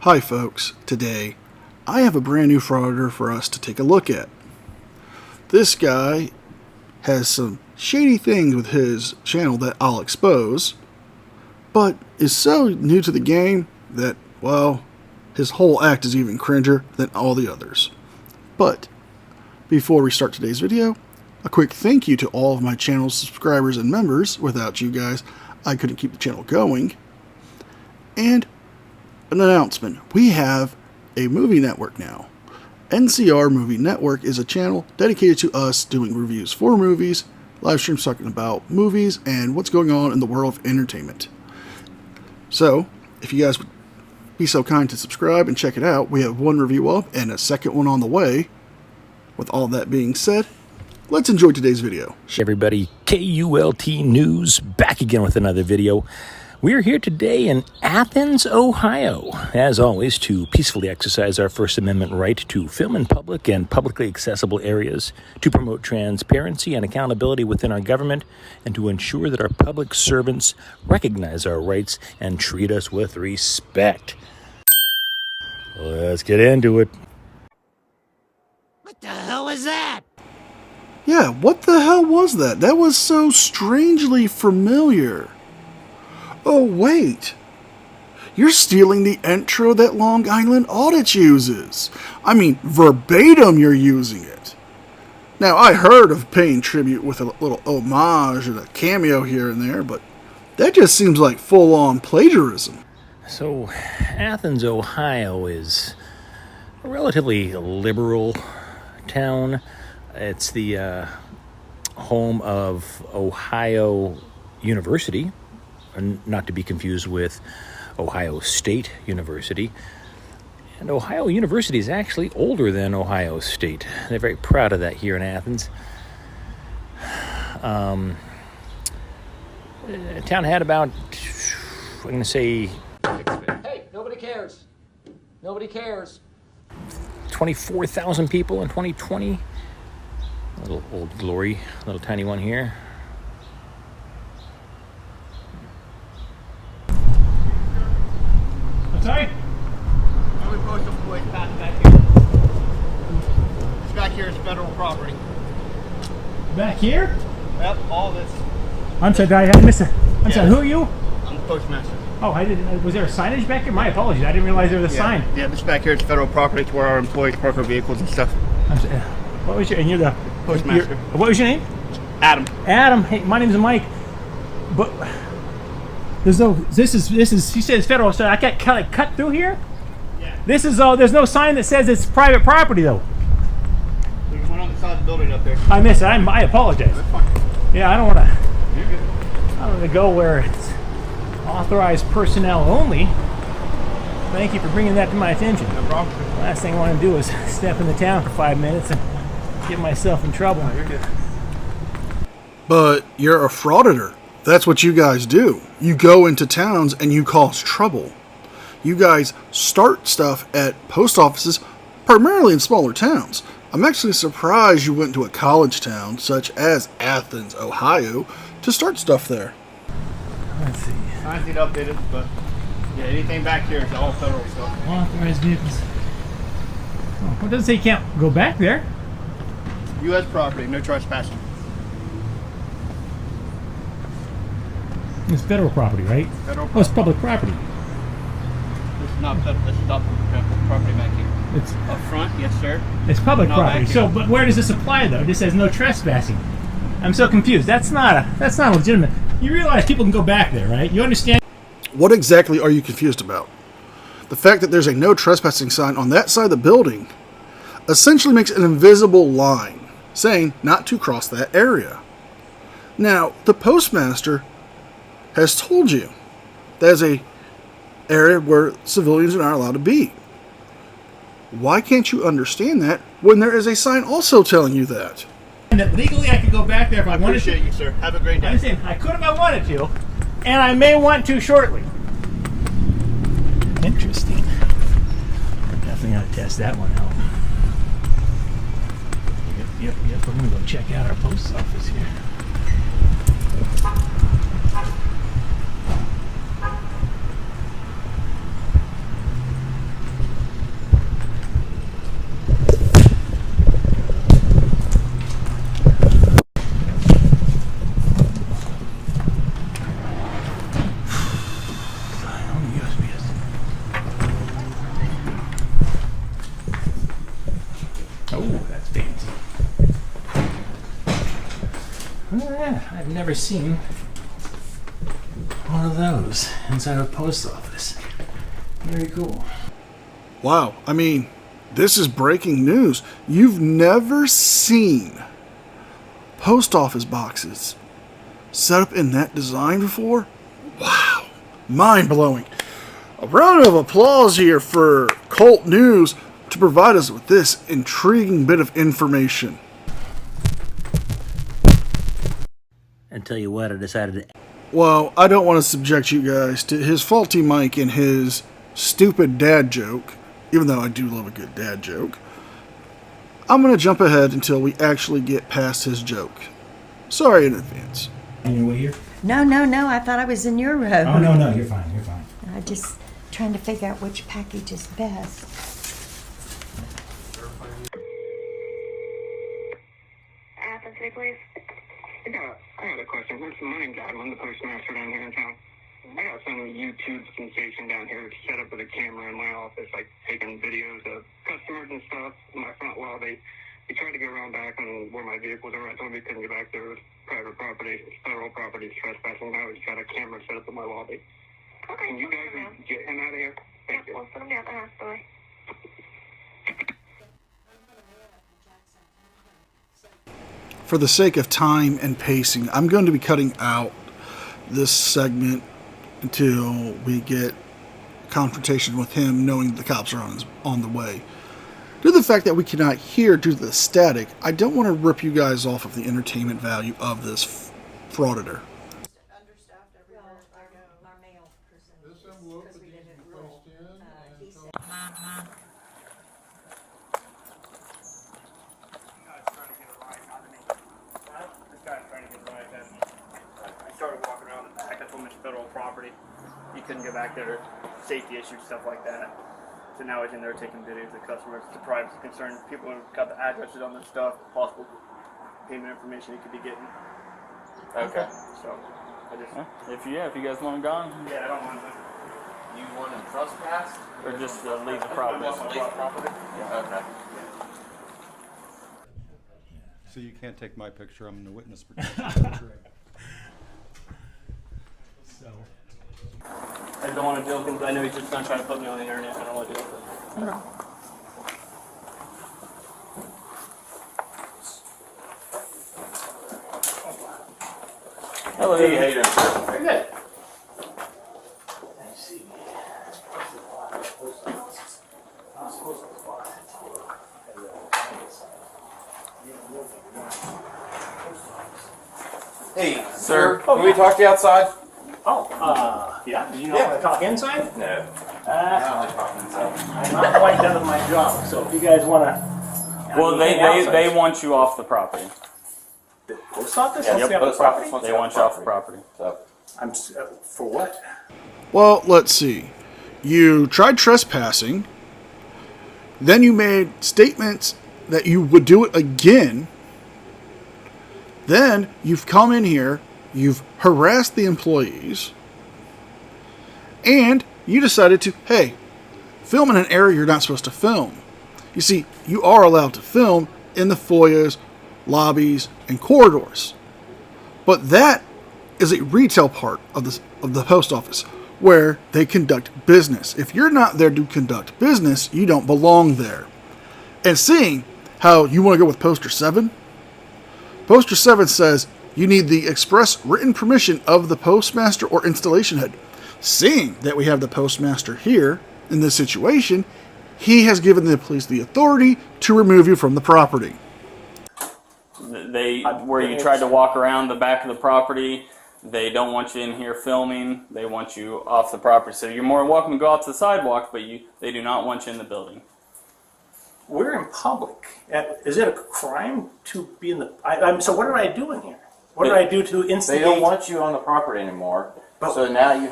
Hi folks, today I have a brand new frauditor for us to take a look at. This guy has some shady things with his channel that I'll expose, but is so new to the game that, well, his whole act is even cringer than all the others. But before we start today's video, a quick thank you to all of my channel's subscribers and members. Without you guys, I couldn't keep the channel going. And an announcement. We have a movie network now. NCR Movie Network is a channel dedicated to us doing reviews for movies, live streams talking about movies, and what's going on in the world of entertainment. So, if you guys would be so kind to subscribe and check it out, we have one review up and a second one on the way. With all that being said, let's enjoy today's video. Hey everybody, KULT News back again with another video. We're here today in Athens, Ohio, as always, to peacefully exercise our First Amendment right to film in public and publicly accessible areas, to promote transparency and accountability within our government, and to ensure that our public servants recognize our rights and treat us with respect. Let's get into it. What the hell is that? Yeah, what the hell was that? That was so strangely familiar. Oh, wait. You're stealing the intro that Long Island Audit uses. I mean, verbatim you're using it. Now, I heard of paying tribute with a little homage and a cameo here and there, but that just seems like full-on plagiarism. So, Athens, Ohio is a relatively liberal town. It's the home of Ohio University, not to be confused with Ohio State University. And Ohio University is actually older than Ohio State. They're very proud of that here in Athens. The town had about, I'm going to say... Hey, nobody cares. Nobody cares. 24,000 people in 2020. A little Old Glory, little tiny one here. Sorry? Only postal employees passing back here. This back here is federal property. Back here? Yep, all this. I'm sorry, I missed it. I'm sorry, who are you? I'm the postmaster. Oh, I didn't. Was there a signage back here? My apologies. I didn't realize there was a sign. Yeah, this back here is federal property. It's where our employees park our vehicles and stuff. I'm sorry. What was your? And you're the Postmaster. What was your name? Adam. Adam. Hey, my name's Mike. But there's no. This is. He says federal. So I got cut through here. Yeah. This is. There's no sign that says it's private property though. There's one on the side of the building up there. I missed it. I apologize. That's fine. Yeah, I don't want to. You're good. I don't want to go where it's authorized personnel only. Thank you for bringing that to my attention. No problem. Last thing I want to do is step in the town for 5 minutes and get myself in trouble. No, you're good. But you're a frauditor. That's what you guys do. You go into towns and you cause trouble. You guys start stuff at post offices, primarily in smaller towns. I'm actually surprised you went to a college town, such as Athens, Ohio, to start stuff there. Let's see. Signs need updated, but yeah, anything back here is all federal stuff. Authorized vehicles. Oh, what does it say? You can't go back there. U.S. property, no trespassing. It's federal property, right? Federal Oh, it's property. public property. This is not federal. This is not federal property back here. It's Up front, yes, sir. public No, property. back So, here. but where does this apply though? This says no trespassing. I'm so confused. That's not legitimate. You realize people can go back there, right? You understand? What exactly are you confused about? The fact that there's a no trespassing sign on that side of the building essentially makes an invisible line saying not to cross that area. Now, the postmaster has told you there's a area where civilians are not allowed to be. Why can't you understand that when there is a sign also telling you that? And that legally I could go back there if I wanted to. Appreciate you, sir. Have a great day. I'm saying I could if I wanted to, and I may want to shortly. Interesting. Definitely gotta test that one out. Yep. We're gonna go check out our post office here. I've never seen one of those inside a post office. Very cool. Wow, I mean, this is breaking news. You've never seen post office boxes set up in that design before? Wow, mind-blowing. A round of applause here for Cult News to provide us with this intriguing bit of information. And tell you what, I decided to... Well, I don't want to subject you guys to his faulty mic and his stupid dad joke, even though I do love a good dad joke. I'm going to jump ahead until we actually get past his joke. Sorry in advance. On your way here? No, I thought I was in your row. Oh, no, you're fine, you're fine. I'm just trying to figure out which package is best. Athens, please. Yeah, I had a question. My name's Adam. I'm the postmaster down here in town. I got some YouTube sensation down here set up with a camera in my office, like taking videos of customers and stuff in my front wall. They tried to go around back and where my vehicles are. I told them they couldn't get back there. It was private property, federal property, trespassing. I always got a camera set up in my lobby. Okay, Can you guys get him out of here? Thank you. We'll send him down the hospital. For the sake of time and pacing, I'm going to be cutting out this segment until we get confrontation with him, knowing the cops are on the way. Due to the fact that we cannot hear due to the static, I don't want to rip you guys off of the entertainment value of this Frauditor. Federal property. He couldn't get back there, safety issues, stuff like that. So now he's in there taking videos of customers. It's a privacy concern. People have got the addresses on their stuff, possible payment information he could be getting. Okay. So, I just... If you guys want him gone. Yeah, I don't want to. You want him trespassed? Or just leave the property. Yeah. Okay. So you can't take my picture. I'm in the witness protection. So. I don't want to deal with him, but I know he's just not trying to put me on the internet. I don't want to deal with him. Okay. Hello. Hey, how you doing? Very good. Hey, sir. Can we talk to you outside? Yeah. Did you not want to talk inside? No. I only talk inside. I'm not quite done with my job, so if you guys want to... Well, they want you off the property. The post office? Yeah, wants me off post the property? office wants they want you off the property. So. For what? Well, let's see. You tried trespassing, then you made statements that you would do it again, then you've come in here, you've harassed the employees, and you decided to, hey, film in an area you're not supposed to film. You see, you are allowed to film in the foyers, lobbies, and corridors. But that is a retail part of the post office where they conduct business. If you're not there to conduct business, you don't belong there. And seeing how you want to go with Poster 7, Poster 7 says you need the express written permission of the postmaster or installation head. Seeing that we have the postmaster here in this situation, he has given the police the authority to remove you from the property. Where you tried to walk around the back of the property, they don't want you in here filming. They want you off the property. So you're more than welcome to go out to the sidewalk, but they do not want you in the building. We're in public. Is it a crime to be in the... so what am I doing here? What did I do to instigate... They don't want you on the property anymore, so now you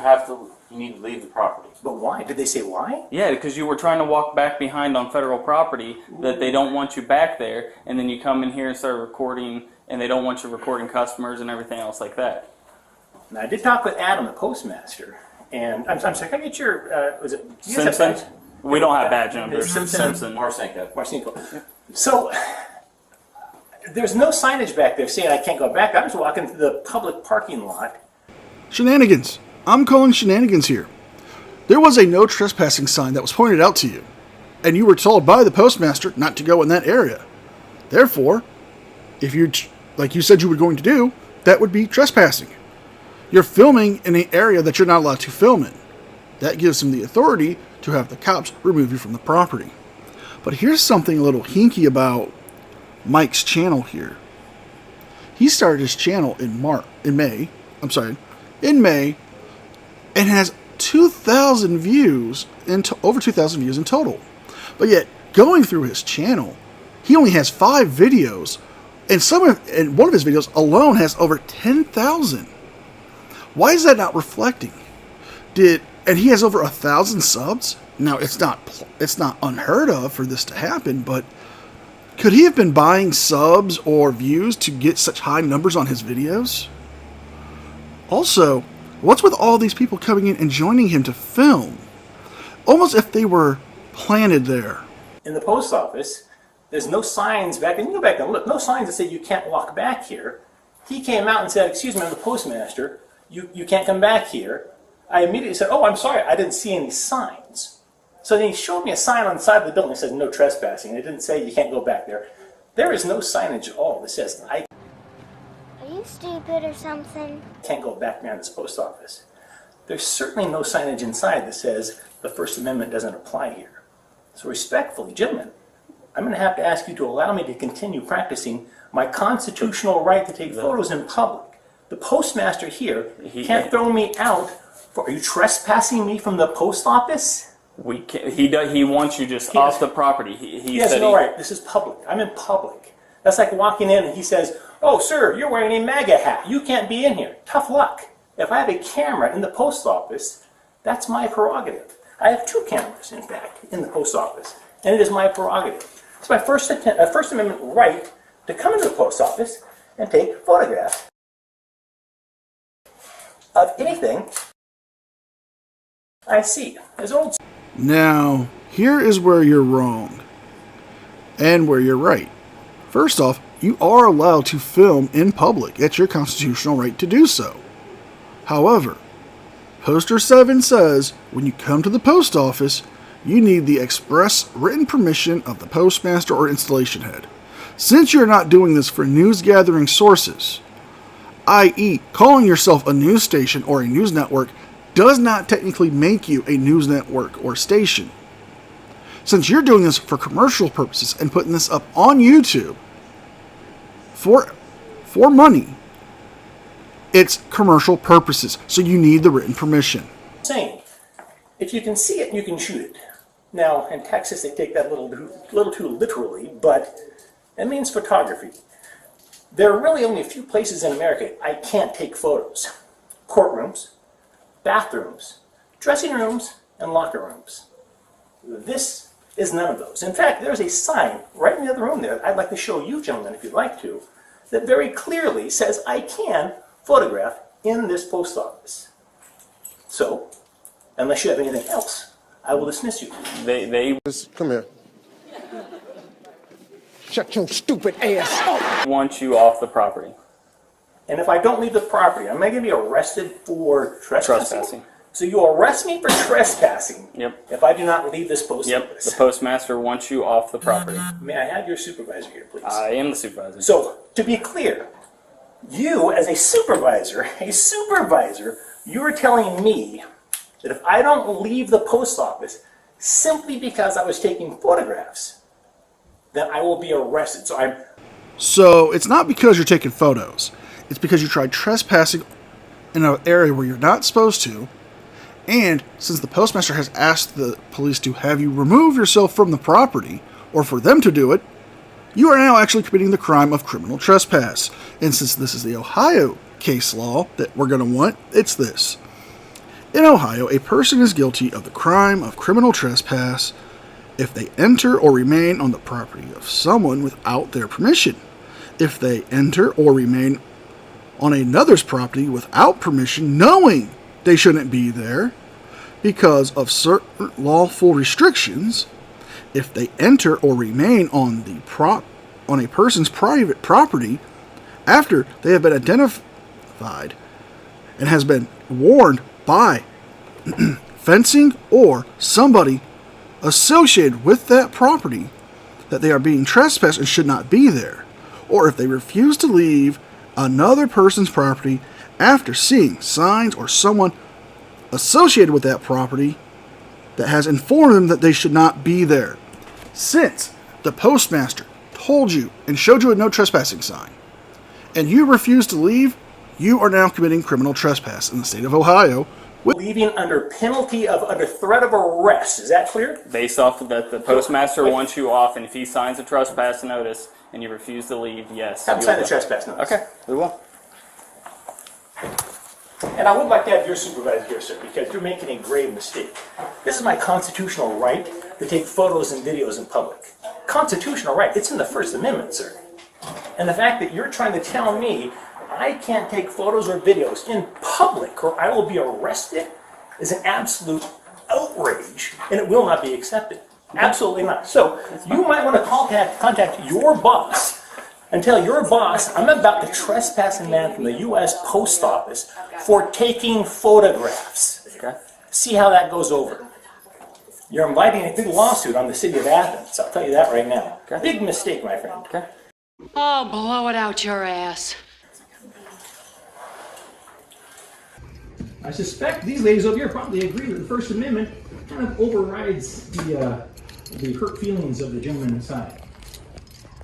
need to leave the property. But why? Did they say why? Yeah, because you were trying to walk back behind on federal property that they don't want you back there, and then you come in here and start recording, and they don't want you recording customers and everything else like that. Now, I did talk with Adam, the postmaster, and I'm sorry, can I get your... was it... Simpson? We don't have badge numbers. Simpson. Simpson. Marcinko. Marcinko. So, There's no signage back there saying I can't go back. I'm just walking through the public parking lot. Shenanigans. I'm calling shenanigans here. There was a no trespassing sign that was pointed out to you, and you were told by the postmaster not to go in that area. Therefore, if you, like you said you were going to do, that would be trespassing. You're filming in an area that you're not allowed to film in. That gives him the authority to have the cops remove you from the property. But here's something a little hinky about Mike's channel here. He started his channel in May, and has 2,000 views, over 2,000 views in total. But yet, going through his channel, he only has 5 videos, and one of his videos alone has over 10,000. Why is that not reflecting? And he has over 1,000 subs. Now it's not unheard of for this to happen, but could he have been buying subs or views to get such high numbers on his videos? Also, what's with all these people coming in and joining him to film? Almost if they were planted there. In the post office, there's no signs back, and you go back and look, no signs that say you can't walk back here. He came out and said, excuse me, I'm the postmaster, you can't come back here. I immediately said, oh, I'm sorry, I didn't see any signs. So then he showed me a sign on the side of the building that says no trespassing. It didn't say you can't go back there. There is no signage at all that says I Are you stupid or something? can't go back behind this post office. There's certainly no signage inside that says the First Amendment doesn't apply here. So respectfully, gentlemen, I'm going to have to ask you to allow me to continue practicing my constitutional right to take photos in public. The postmaster here can't throw me out for, are you trespassing me from the post office? We can't, he wants you just off the property. He has said no right. This is public. I'm in public. That's like walking in and he says, oh, sir, you're wearing a MAGA hat. You can't be in here. Tough luck. If I have a camera in the post office, that's my prerogative. I have 2 cameras, in fact, in the post office, and it is my prerogative. It's my First Amendment right to come into the post office and take photographs of anything I see. As old. Now, here is where you're wrong, and where you're right. First off, you are allowed to film in public. It's your constitutional right to do so. However, Poster 7 says when you come to the post office, you need the express written permission of the postmaster or installation head. Since you're not doing this for news gathering sources, i.e. calling yourself a news station or a news network does not technically make you a news network or station. Since you're doing this for commercial purposes and putting this up on YouTube for money, it's commercial purposes, so you need the written permission. Saying, if you can see it, you can shoot it. Now, in Texas, they take that a little too literally, but it means photography. There are really only a few places in America I can't take photos. Courtrooms, bathrooms, dressing rooms, and locker rooms. This is none of those. In fact, there's a sign right in the other room there, I'd like to show you gentlemen if you'd like to, that very clearly says I can photograph in this post office. So, unless you have anything else, I will dismiss you. They Come here. Shut your stupid ass up. want you off the property. And if I don't leave the property, am I going to be arrested for trespassing? So you arrest me for trespassing if I do not leave this post office? The postmaster wants you off the property. May I have your supervisor here, please? I am the supervisor. So, to be clear, you as a supervisor, you are telling me that if I don't leave the post office simply because I was taking photographs, then I will be arrested. So it's not because you're taking photos. It's because you tried trespassing in an area where you're not supposed to. And since the postmaster has asked the police to have you remove yourself from the property, or for them to do it, you are now actually committing the crime of criminal trespass. And since this is the Ohio case law that we're going to want, it's this. In Ohio, a person is guilty of the crime of criminal trespass if they enter or remain on the property of someone without their permission, if they enter or remain on another's property without permission, knowing they shouldn't be there because of certain lawful restrictions, if they enter or remain on the on a person's private property after they have been identified and has been warned by fencing or somebody associated with that property that they are being trespassed and should not be there, or if they refuse to leave another person's property after seeing signs or someone associated with that property that has informed them that they should not be there. Since the postmaster told you and showed you a no trespassing sign, and you refuse to leave, you are now committing criminal trespass in the state of Ohio. Leaving under penalty of under threat of arrest. Is that clear? Based off of that, the postmaster wants you off, and if he signs a trespass notice and you refuse to leave, yes. Have him sign the trespass notice. Okay, we will. And I would like to have your supervisor here, sir, because you're making a grave mistake. This is my constitutional right to take photos and videos in public. Constitutional right. It's in the First Amendment, sir. And the fact that you're trying to tell me I can't take photos or videos in public or I will be arrested is an absolute outrage, and it will not be accepted. Absolutely not. So you might want to contact your boss and tell your boss, I'm about to trespass a man from the U.S. Post Office for taking photographs. Okay. See how that goes over. You're inviting a big lawsuit on the city of Athens. I'll tell you that right now. Okay. Big mistake, my friend. Okay. Oh, blow it out your ass. I suspect these ladies over here probably agree that the First Amendment kind of overrides the hurt feelings of the gentleman inside.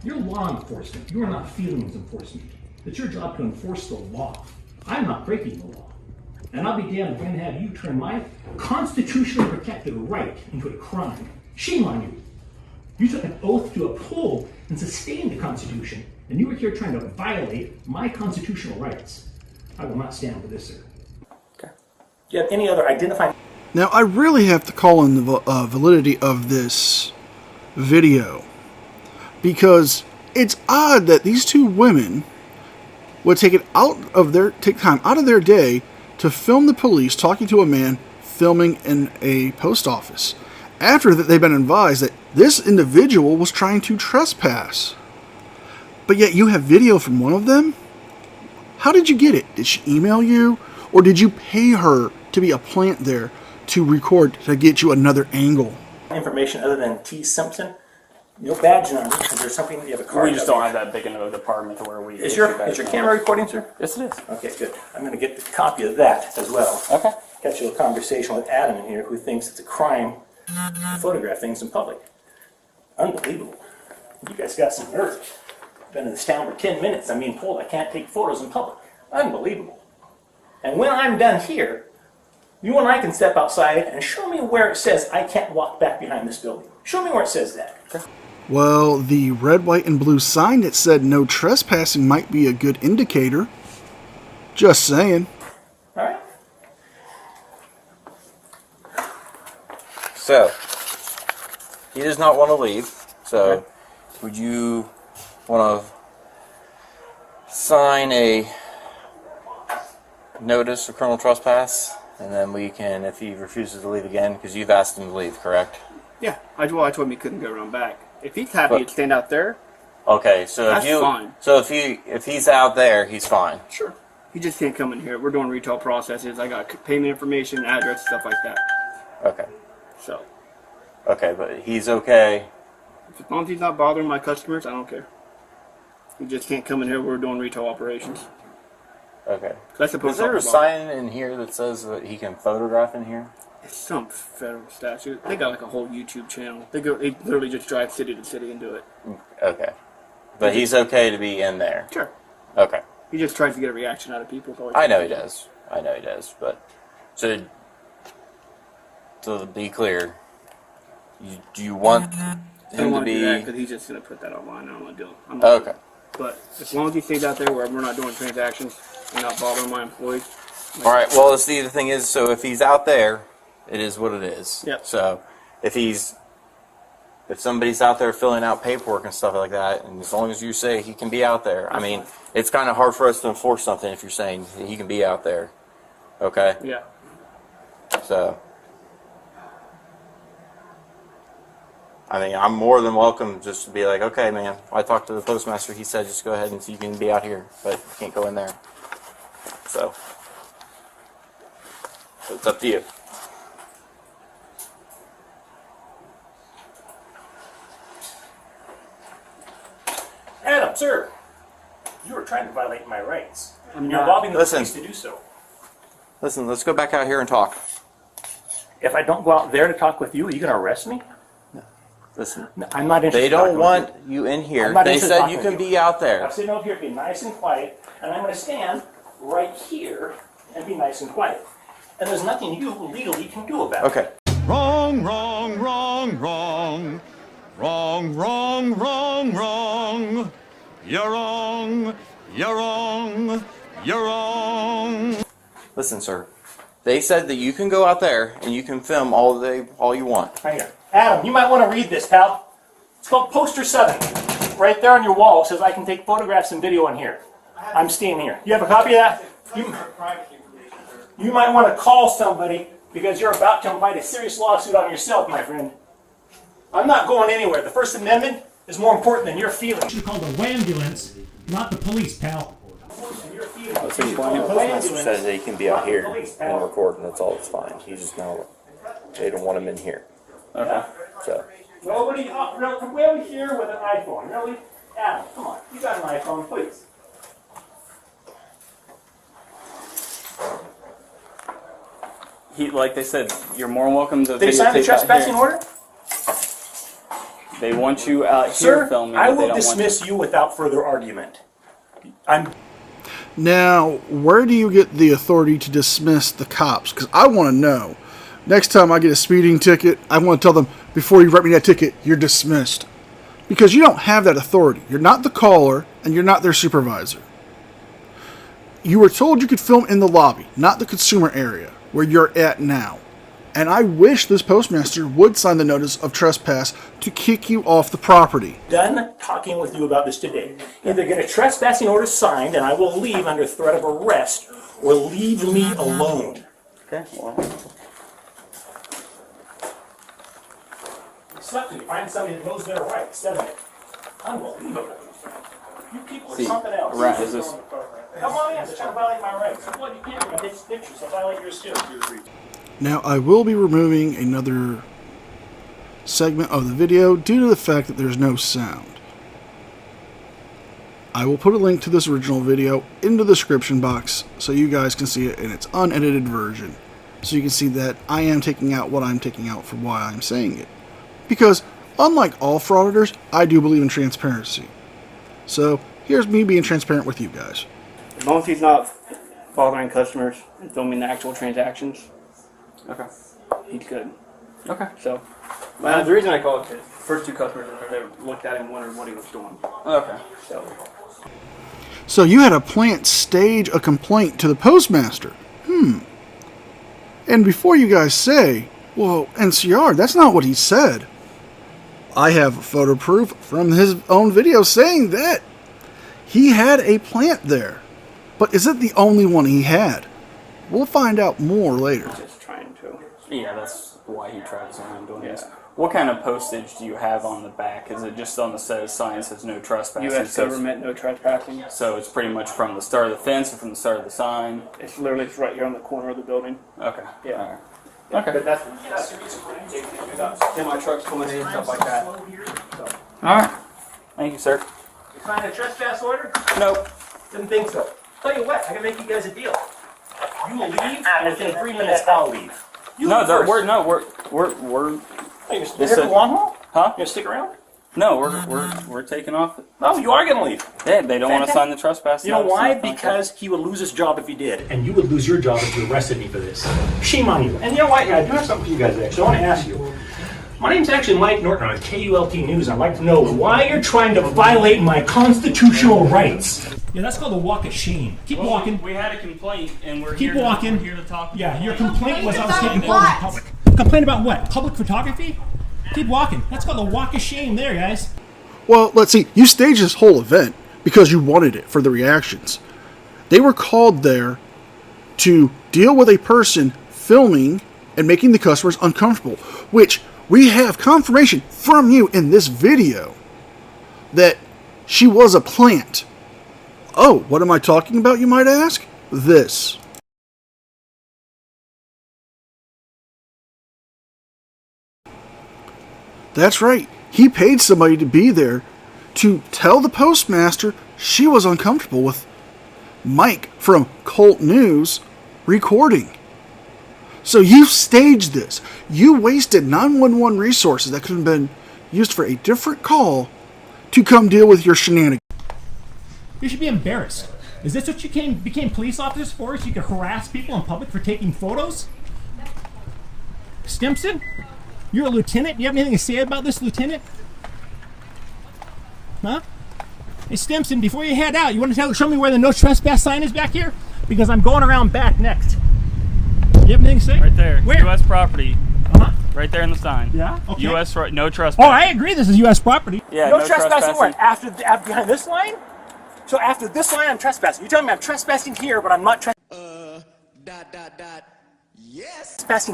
You're law enforcement. You are not feelings enforcement. It's your job to enforce the law. I'm not breaking the law. And I'll be damned if I'm going to have you turn my constitutionally protected right into a crime. Shame on you. You took an oath to uphold and sustain the Constitution, and you were here trying to violate my constitutional rights. I will not stand for this, sir. Okay. Do you have any other identifying... Now, I really have to call in the validity of this video, because it's odd that these two women would take time out of their day to film the police talking to a man filming in a post office after that they've been advised that this individual was trying to trespass. But yet you have video from one of them? How did you get it? Did she email you? Or did you pay her to be a plant there to record to get you another angle? Information other than T. Simpson? No badge number. Is there something that you have a card? We just don't have that big of a department to where we... Is your camera recording, sir? Yes, it is. Okay, good. I'm going to get the copy of that as well. Okay. Catch you a conversation with Adam in here, who thinks it's a crime to photograph things in public. Unbelievable. You guys got some nerve. Been in this town for 10 minutes. I'm being told I can't take photos in public. Unbelievable. And when I'm done here, you and I can step outside and show me where it says I can't walk back behind this building. Show me where it says that. Okay. Well, the red, white, and blue sign that said no trespassing might be a good indicator. Just saying. All right. So, he does not want to leave. So, would you want to sign a notice of criminal trespass? And then we can, if he refuses to leave again, because you've asked him to leave, correct? Yeah, I told him he couldn't go around back. If he's happy to stand out there, okay, so that's fine. So if he's out there, he's fine. Sure. He just can't come in here. We're doing retail processes. I got payment information, address, stuff like that. Okay. So. Okay, but he's okay. As long as he's not bothering my customers, I don't care. He just can't come in here. We're doing retail operations. Okay. That's Is there a sign in here that says that he can photograph in here? It's some federal statute. They got like a whole YouTube channel. They literally just drive city to city and do it. Okay. But he's okay to be in there? Sure. Okay. He just tries to get a reaction out of people. I know he does. But so to be clear, do you want him to be? Because he's just gonna put that online. I don't want to do it. Okay. But as long as he stays out there where we're not doing transactions and not bothering my employees. All right. Well, see, the thing is, so if he's out there, it is what it is. Yep. So if somebody's out there filling out paperwork and stuff like that, and as long as you say he can be out there, I mean, it's kind of hard for us to enforce something if you're saying he can be out there. Okay? Yeah. So I mean, I'm more than welcome just to be like, okay, man, I talked to the postmaster. He said just go ahead and you can be out here, but you can't go in there. So it's up to you. Adam, sir, you are trying to violate my rights. And you're robbing the police to do so. Listen, let's go back out here and talk. If I don't go out there to talk with you, are you going to arrest me? Listen, No, I'm not interested. they don't want you in here. They said you can be out there. I'm sitting over here being nice and quiet, and I'm going to stand right here and be nice and quiet. And there's nothing you legally can do about it. Okay. Wrong, wrong, wrong, wrong. Wrong, wrong, wrong, wrong. You're wrong. You're wrong. You're wrong. Listen, sir. They said that you can go out there and you can film all you want. Right here. Adam, you might want to read this, pal. It's called Poster 7. Right there on your wall, it says I can take photographs and video in here. I'm staying here. You have a copy of that? You might want to call somebody because you're about to invite a serious lawsuit on yourself, my friend. I'm not going anywhere. The First Amendment is more important than your feelings. You call the WAMbulance, not the police, pal. The postmaster says that he can be out here and record, and that's all. It's fine. He's just now. They don't want him in here. Okay. So. Nobody, come way over here with an iPhone. Really? Adam, come on. You got an iPhone, please. Like they said, you're more than welcome to. They signed the trespassing order? They want you out here Sir, filming. I will dismiss you without further argument. Now, where do you get the authority to dismiss the cops? Because I want to know. Next time I get a speeding ticket, I want to tell them, before you write me that ticket, you're dismissed. Because you don't have that authority. You're not the caller, and you're not their supervisor. You were told you could film in the lobby, not the consumer area, where you're at now. And I wish this postmaster would sign the notice of trespass to kick you off the property. Done talking with you about this today. Either get a trespassing order signed and I will leave under threat of arrest, or leave me alone. Okay, well. It's you find somebody that knows their rights, doesn't it? Unbelievable. You people are something else. Right, is this? Come on in, they're trying to violate my rights. Well, you can't take pictures, so violate yours too. Now, I will be removing another segment of the video due to the fact that there's no sound. I will put a link to this original video in the description box so you guys can see it in its unedited version. So you can see that I am taking out what I'm taking out for why I'm saying it. Because, unlike all frauditors, I do believe in transparency. So, here's me being transparent with you guys. As long as he's not bothering customers and filming the actual transactions, okay, he's good. Okay. So, the reason I called it, the first two customers they looked at him and wondered what he was doing. Okay. So you had a plant stage a complaint to the postmaster. And before you guys say, well, NCR, that's not what he said. I have photo proof from his own video saying that he had a plant there. But is it the only one he had? We'll find out more later. Just trying to. Yeah, that's why he travels around doing this. What kind of postage do you have on the back? Is it just on the sign says no trespassing? U.S. government, no trespassing. So it's pretty much from the start of the fence or from the start of the sign? It's literally right here on the corner of the building. Okay. Yeah. All right. Okay. But that's the reason why semi trucks coming in and stuff like that. So. All right. Thank you, sir. You signed a trespass order? Nope. Didn't think so. Tell you what, I can make you guys a deal. You will leave, and within 3 minutes I'll leave. We're. Hey, you're here for the long haul? Huh? You gonna stick around? No, we're taking off. No, you are gonna leave. Yeah, they don't want to sign the trespass. You know why? Because he would lose his job if he did, and you would lose your job if you arrested me for this. Shame on you. And you know what? I do have something for you guys. Actually, I want to ask you. My name's actually Mike Norton. I'm at KULT News. I'd like to know why you're trying to violate my constitutional rights. Yeah, that's called a walk of shame. Keep walking. We had a complaint, and we're Keep here walking. To, we're here to talk. Yeah, your complaint was I was taking photos in public. Complain about what? Public photography? Keep walking. That's called a walk of shame there, guys. Well, let's see. You staged this whole event because you wanted it for the reactions. They were called there to deal with a person filming and making the customers uncomfortable, which We have confirmation from you in this video that she was a plant. Oh, what am I talking about, you might ask? This. That's right. He paid somebody to be there to tell the postmaster she was uncomfortable with Mike from Cult News recording. So you staged this. You wasted 911 resources that could have been used for a different call to come deal with your shenanigans. You should be embarrassed. Is this what you became police officers for? So you could harass people in public for taking photos? Stimson? You're a lieutenant? You have anything to say about this, lieutenant? Huh? Hey, Stimson, before you head out, you want to show me where the no trespass sign is back here? Because I'm going around back next. You have anything to say? Right there. Where? U.S. property. Uh-huh. Right there in the sign. Yeah? Okay. U.S. no trespassing. Oh, I agree this is U.S. property. Yeah, no trespassing where? After behind this line? So after this line, I'm trespassing. You're telling me I'm trespassing here, but I'm not trespassing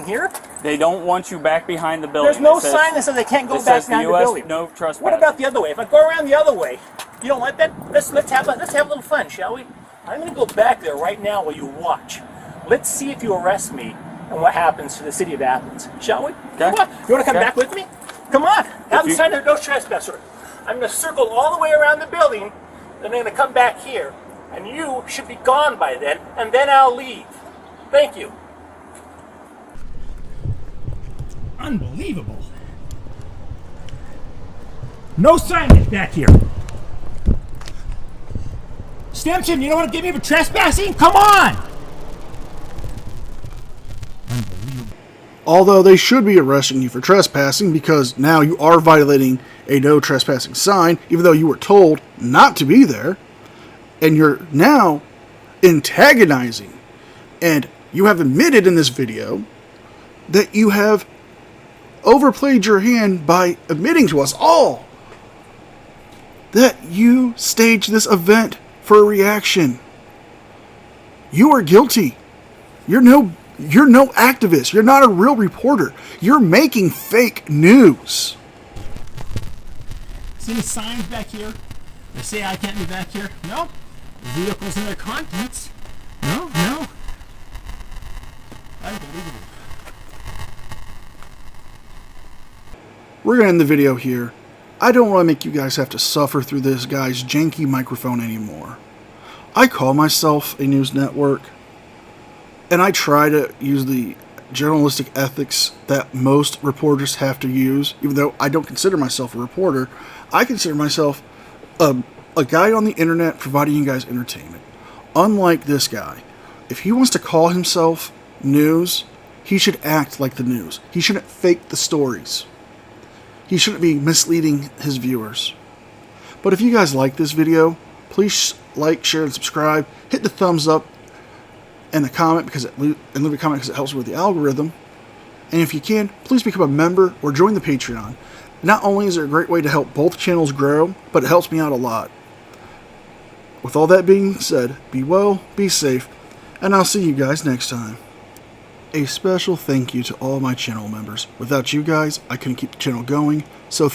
here? They don't want you back behind the building. There's no sign that says they can't go back behind the building. No trespassing. What about the other way? If I go around the other way, you don't want that? Let's have a little fun, shall we? I'm going to go back there right now while you watch. Let's see if you arrest me and what happens to the city of Athens, shall we? Okay. Come on. You want to come back with me? Come on. Have the sign of no trespassing. I'm going to circle all the way around the building, then I'm going to come back here, and you should be gone by then, and then I'll leave. Thank you. Unbelievable. No signage back here. Stimson, you don't want to give me for trespassing? Come on! Although they should be arresting you for trespassing because now you are violating a no trespassing sign, even though you were told not to be there, and you're now antagonizing. And you have admitted in this video that you have overplayed your hand by admitting to us all that you staged this event for a reaction. You are guilty. You're no activist. You're not a real reporter. You're making fake news. See any signs back here? They say I can't be back here? No. Vehicles and their contents? No. Unbelievable. We're going to end the video here. I don't want to make you guys have to suffer through this guy's janky microphone anymore. I call myself a news network, and I try to use the journalistic ethics that most reporters have to use. Even though I don't consider myself a reporter, I consider myself a guy on the internet providing you guys entertainment. Unlike this guy, if he wants to call himself news, he should act like the news. He shouldn't fake the stories. He shouldn't be misleading his viewers. But if you guys like this video, please like, share, and subscribe. Hit the thumbs up and the comment and leave a comment because it helps with the algorithm. And if you can, please become a member or join the Patreon. Not only is it a great way to help both channels grow, but it helps me out a lot. With all that being said, be well, be safe, and I'll see you guys next time. A special thank you to all my channel members. Without you guys, I couldn't keep the channel going, so